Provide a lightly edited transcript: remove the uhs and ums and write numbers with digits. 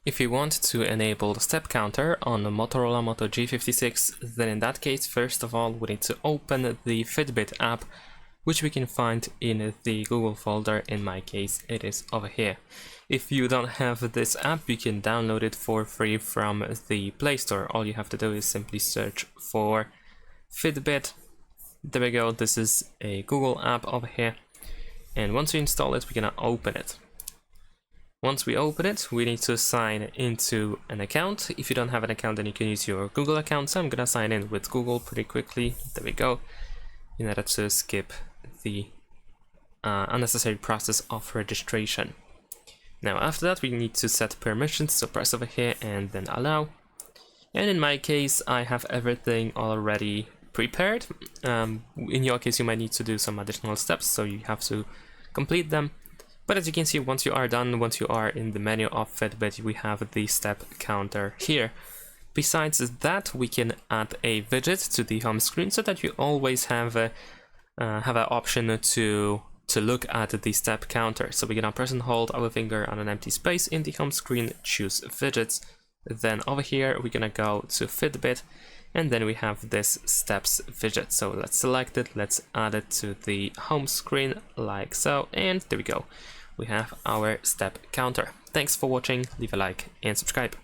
If you want to enable the step counter on the Motorola Moto G56, then in that case, first of all, we need to open the Fitbit app, which we can find in the Google folder. In my case, it is over here. If you don't have this app, you can download it for free from the Play Store. All you have to do is simply search for Fitbit. There we go, this is a Google app over here. And once we install it, we're gonna open it. Once we open it, we need to sign into an account. If you don't have an account, then you can use your Google account. So I'm gonna sign in with Google pretty quickly. There we go. In order to skip the unnecessary process of registration. Now after that, we need to set permissions. So press over here and then allow. And in my case, I have everything already prepared. In your case, you might need to do some additional steps, so you have to complete them. But as you can see, once you are done, once you are in the menu of Fitbit, we have the step counter here. Besides that, we can add a widget to the home screen so that you always have an option to look at the step counter. So we're gonna press and hold our finger on an empty space in the home screen, choose widgets. Then over here, we're gonna go to Fitbit, and then we have this steps widget. So let's select it, let's add it to the home screen like so, and there we go. We have our step counter. Thanks for watching, leave a like and subscribe.